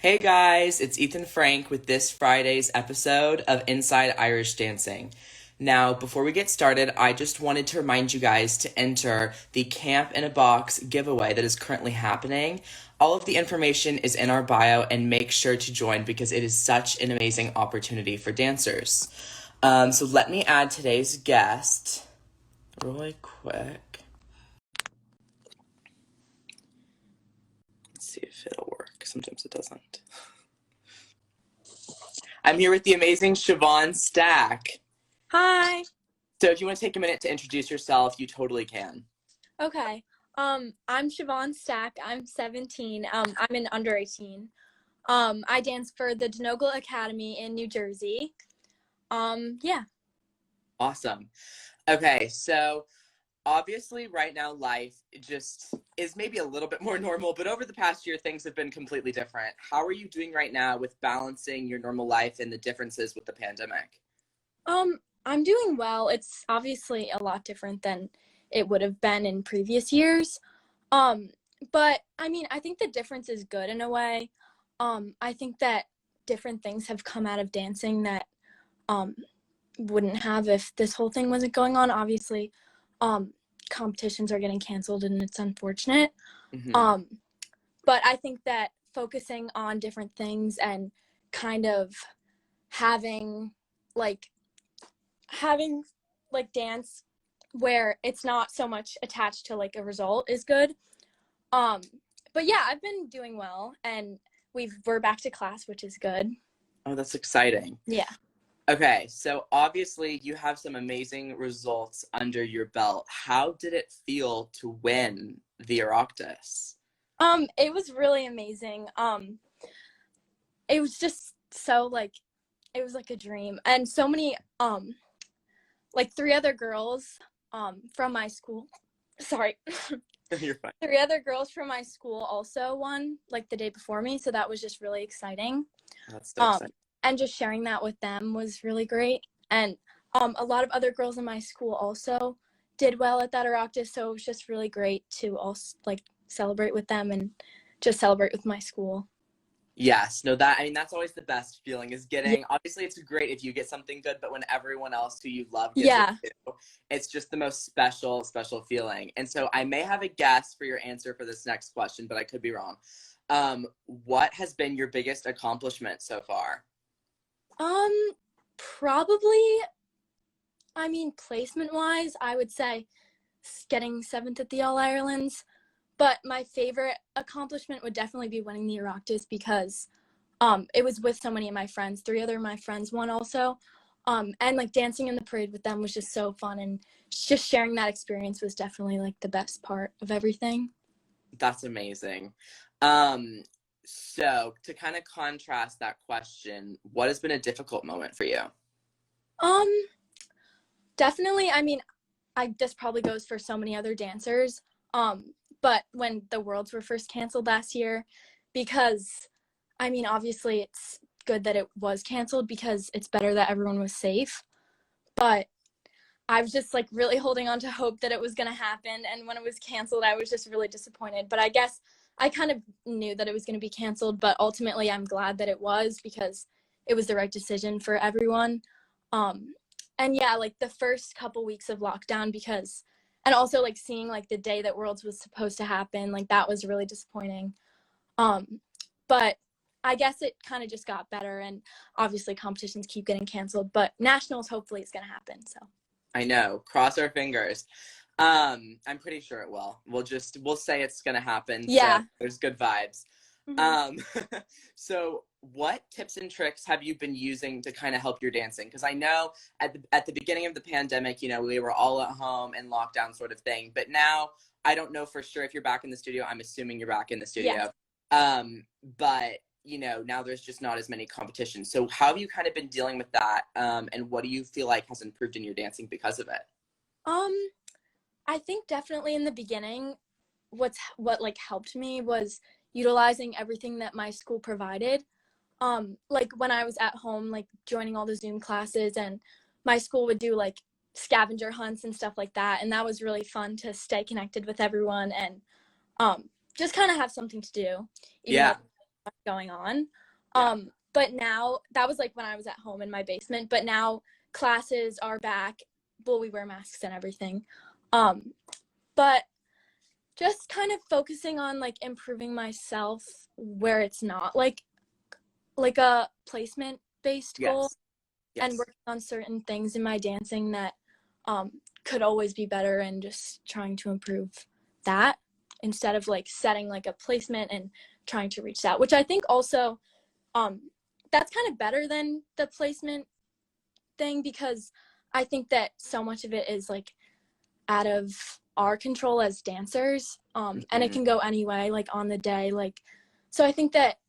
Hey guys, it's Ethan Frank with this Friday's episode of Inside Irish Dancing. Now, before we get started, I just wanted to remind you guys to enter the Camp in a Box giveaway that is currently happening. All of the information is in our bio, and make sure to join because it is such an amazing opportunity for dancers. So let me add today's guest really quick. Let's see if it'll work. Sometimes it doesn't. I'm here with the amazing Siobhan Stack. Hi. So if you want to take a minute to introduce yourself, you totally can. Okay. I'm Siobhan Stack. I'm 17. I'm an under 18. I dance for the Denogla Academy in New Jersey. Yeah. Awesome. Okay, so obviously right now life just is maybe a little bit more normal, but over the past year things have been completely different. How are you doing right now with balancing your normal life and the differences with the pandemic? I'm doing well. It's obviously a lot different than it would have been in previous years. But I mean, I think the difference is good in a way. I think that different things have come out of dancing that wouldn't have if this whole thing wasn't going on. Obviously, competitions are getting canceled and it's unfortunate. Mm-hmm. But I think that focusing on different things and kind of having like dance where it's not so much attached to like a result is good. But yeah, I've been doing well and we're back to class, which is good. Oh, that's exciting. Yeah. Okay, so obviously you have some amazing results under your belt. How did it feel to win the Iraqis? It was really amazing. It was just so like it was like a dream. And so many like three other girls from my school. Sorry. You're fine. Three other girls from my school also won like the day before me, so that was just really exciting. That's so exciting. And just sharing that with them was really great. And a lot of other girls in my school also did well at that Iraqis, so it was just really great to also like celebrate with them and just celebrate with my school. Yes, no, that's always the best feeling is getting, obviously it's great if you get something good, but when everyone else who you love gets it too, it's just the most special feeling. And so I may have a guess for your answer for this next question, but I could be wrong. What has been your biggest accomplishment so far? Probably, I mean, placement wise, I would say getting 7th at the All Irelands. But my favorite accomplishment would definitely be winning the Iraqis because it was with so many of my friends. Three other of my friends won also. And like dancing in the parade with them was just so fun, and just sharing that experience was definitely like the best part of everything. That's amazing. So to kind of contrast that question, what has been a difficult moment for you? Um, Definitely. I mean, this probably goes for so many other dancers. But when the Worlds were first canceled last year, because I mean, obviously it's good that it was canceled because it's better that everyone was safe. But I was just like really holding on to hope that it was going to happen. And when it was canceled, I was just really disappointed. But I guess I kind of knew that it was going to be canceled. But ultimately, I'm glad that it was because it was the right decision for everyone. And yeah, like the first couple weeks of lockdown and also like seeing like the day that Worlds was supposed to happen, like that was really disappointing. But I guess it kind of just got better, and obviously competitions keep getting canceled, but nationals hopefully is going to happen. So I know, cross our fingers. I'm pretty sure it will. We'll say it's gonna happen. yeah. So there's good vibes. Mm-hmm. So what tips and tricks have you been using to kind of help your dancing? Because I know at the beginning of the pandemic, we were all at home and lockdown sort of thing. But now I don't know for sure if you're back in the studio. I'm assuming you're back in the studio. Yeah. But now there's just not as many competitions. So how have you kind of been dealing with that? And what do you feel like has improved in your dancing because of it? I think definitely in the beginning, what like helped me was utilizing everything that my school provided. Like when I was at home, like joining all the Zoom classes, and my school would do like scavenger hunts and stuff like that. And that was really fun to stay connected with everyone and just kind of have something to do. Yeah. much going on. Yeah. But now, that was like when I was at home in my basement, but now classes are back. Well, we wear masks and everything. But just kind of focusing on like improving myself where it's not like a placement based goal, Yes. and Yes. working on certain things in my dancing that could always be better, and just trying to improve that instead of like setting like a placement and trying to reach that, which I think also that's kind of better than the placement thing, because I think that so much of it is like out of our control as dancers, and it Mhm. can go anyway, like on the day, like, so I think that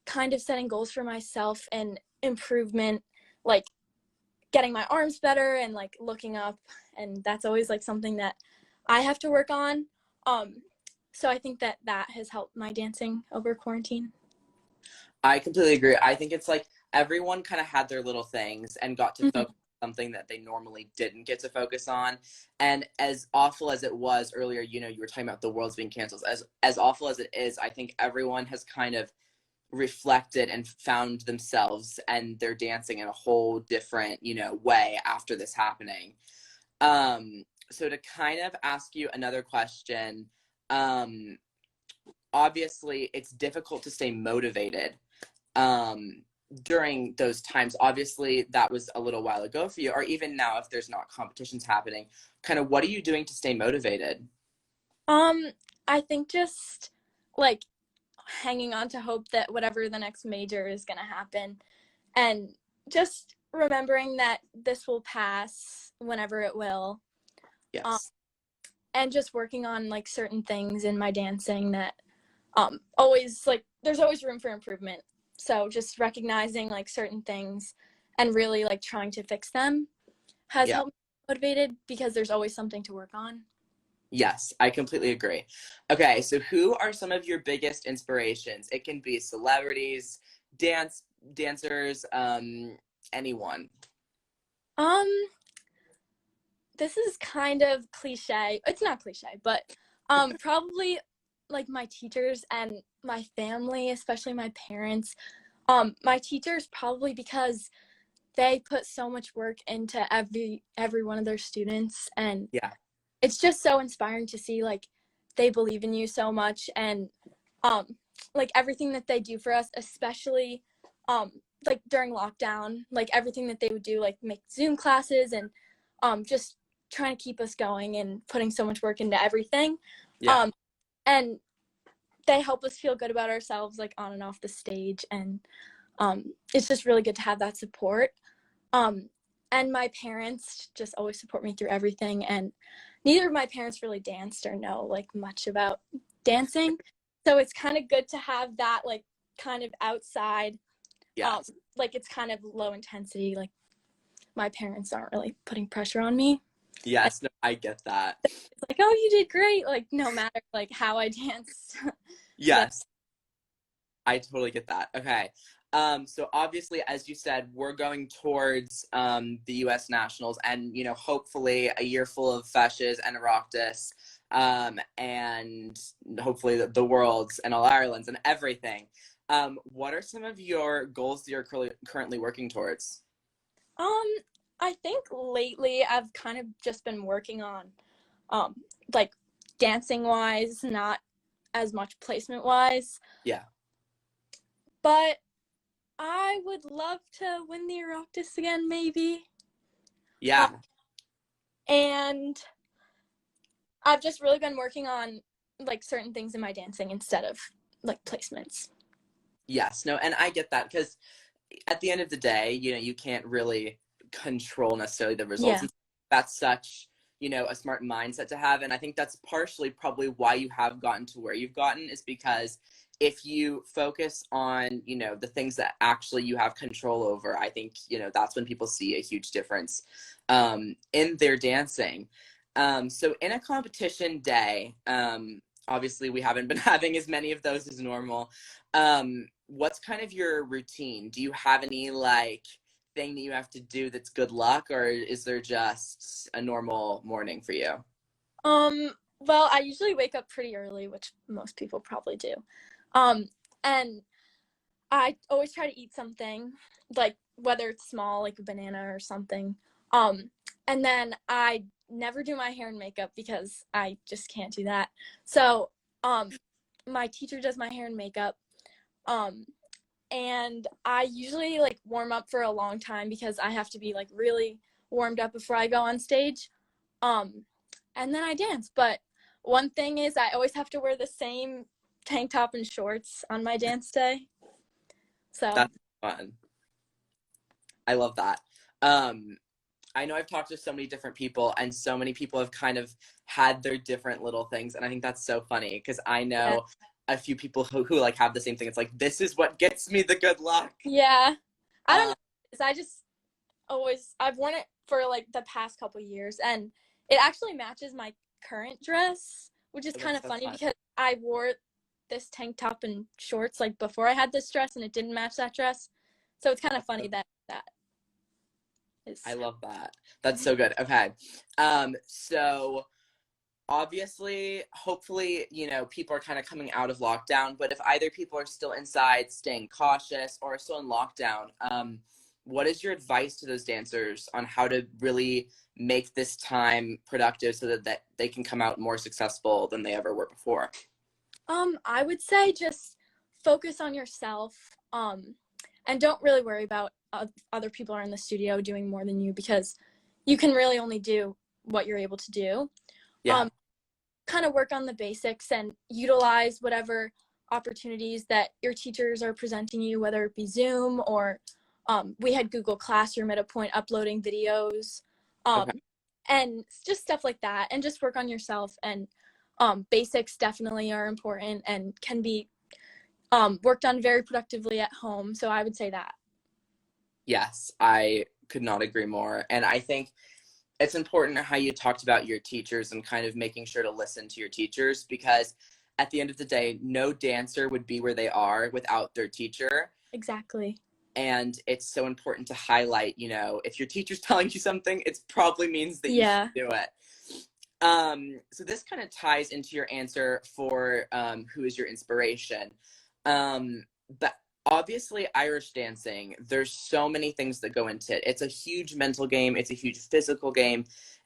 kind of setting goals for myself and improvement, like getting my arms better and like looking up, and that's always like something that I have to work on. So I think that that has helped my dancing over quarantine. I completely agree. I think it's like everyone kind of had their little things and got to Mm-hmm. focus on something that they normally didn't get to focus on. And as awful as it was earlier, you were talking about the world's being canceled. As awful as it is, I think everyone has kind of reflected and found themselves and their dancing in a whole different, way after this happening. So to kind of ask you another question, um, obviously it's difficult to stay motivated um, during those times. Obviously, that was a little while ago for you, or even now, if there's not competitions happening, kind of what are you doing to stay motivated? Um, I think just like hanging on to hope that whatever the next major is going to happen, and just remembering that this will pass whenever it will. Um, Yes. and just working on like certain things in my dancing that always, like, there's always room for improvement. So just recognizing like certain things and really like trying to fix them has Yeah. helped me motivated, because there's always something to work on. Yes, I completely agree. Okay, so who are some of your biggest inspirations? It can be celebrities, dancers, anyone. Um, this is kind of cliche. It's not cliche, but probably like my teachers and my family, especially my parents. My teachers, probably because they put so much work into every one of their students, and Yeah. it's just so inspiring to see like they believe in you so much, and um like everything that they do for us, especially um like during lockdown, like everything that they would do, like make Zoom classes and just trying to keep us going and putting so much work into everything. Yeah. um and they help us feel good about ourselves, like on and off the stage, and it's just really good to have that support. um and my parents just always support me through everything, and neither of my parents really danced or know like much about dancing, so it's kind of good to have that like kind of outside, um Yes. like it's kind of low intensity, like my parents aren't really putting pressure on me, and Yes, no, I get that. it's like, oh, you did great, like no matter like how I danced. So that's Yes, I totally get that. Okay. So obviously, as you said, we're going towards the U.S. Nationals, and hopefully a year full of Feshes and Iraqtis, and hopefully the Worlds and all Irelands and everything. What are some of your goals that you're currently working towards? um I think lately I've kind of just been working on um like dancing wise, not as much placement wise, Yeah. but I would love to win the Iraqis again, maybe. Um, Yeah. and I've just really been working on like certain things in my dancing instead of like placements. Yes. No, and I get that because at the end of the day, you can't really control necessarily the results. Yeah. And that's such, a smart mindset to have. And I think that's partially probably why you have gotten to where you've gotten, is because if you focus on, the things that actually you have control over, I think, that's when people see a huge difference in their dancing. So in a competition day, obviously we haven't been having as many of those as normal. What's kind of your routine? Do you have any like thing that you have to do that's good luck, or is there just a normal morning for you? Well, I usually wake up pretty early, which most people probably do. Um, and I always try to eat something, like whether it's small, like a banana or something. And then I never do my hair and makeup because I just can't do that. So, my teacher does my hair and makeup. Um, and I usually like warm up for a long time because I have to be like really warmed up before I go on stage. Um, and then I dance. But one thing is I always have to wear the same tank top and shorts on my dance day. So That's fun. I love that. Um, I know I've talked to so many different people, and so many people have kind of had their different little things, and I think that's so funny because I yeah. know a few people who like have the same thing. It's like, this is what gets me the good luck. Yeah. I don't Um, know. I just always I've worn it for like the past couple years and it actually matches my current dress, which is kind that's of so funny fun. because I wore this tank top and shorts like before I had this dress and it didn't match that dress. So it's kind of funny that that I is. love that. That's so good. Okay. So obviously, hopefully, people are kind of coming out of lockdown, but if either people are still inside, staying cautious, or still in lockdown, what is your advice to those dancers on how to really make this time productive so that they can come out more successful than they ever were before? I would say just focus on yourself, and don't really worry about other people are in the studio doing more than you because you can really only do what you're able to do. Yeah. Kind of work on the basics and utilize whatever opportunities that your teachers are presenting you, whether it be Zoom or we had Google Classroom at a point uploading videos, Okay. and just stuff like that. And just work on yourself. And basics definitely are important and can be worked on very productively at home. So I would say that. Yes, I could not agree more. And I think it's important how you talked about your teachers and kind of making sure to listen to your teachers because at the end of the day, no dancer would be where they are without their teacher. Exactly. And it's so important to highlight, if your teacher's telling you something, it probably means that you should Yeah. do it. So this kind of ties into your answer for who is your inspiration. But obviously, Irish dancing, there's so many things that go into it. It's a huge mental game, it's a huge physical game.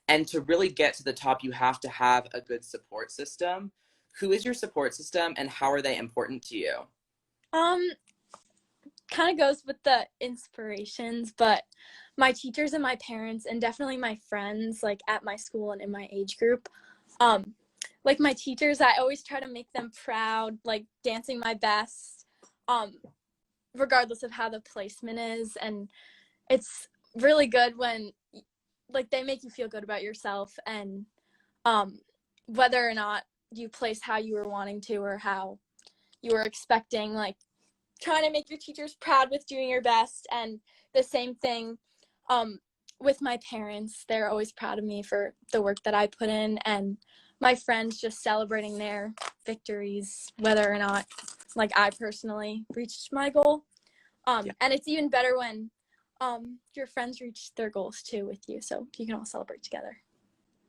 And to really get to the top, you have to have a good support system. Who is your support system and how are they important to you? Um, Kind of goes with the inspirations, but my teachers and my parents and definitely my friends like at my school and in my age group, um like my teachers, I always try to make them proud, like dancing my best, um regardless of how the placement is. And it's really good when like they make you feel good about yourself and um whether or not you place how you were wanting to or how you were expecting, like trying to make your teachers proud with doing your best. And the same thing um, with my parents, they're always proud of me for the work that I put in, and my friends just celebrating their victories, whether or not like I personally reached my goal. Yeah. And it's even better when your friends reach their goals too with you, so you can all celebrate together.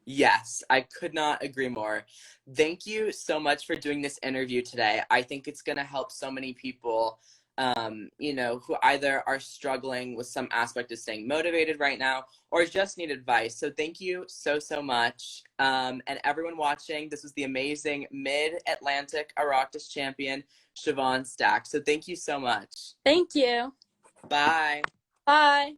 Yes, I could not agree more. Thank you so much for doing this interview today. I think it's going to help so many people, who either are struggling with some aspect of staying motivated right now or just need advice. So thank you so, so much. And everyone watching, this was the amazing Mid Atlantic Oireachtas champion, Siobhan Stack. So thank you so much. Thank you. Bye. Bye.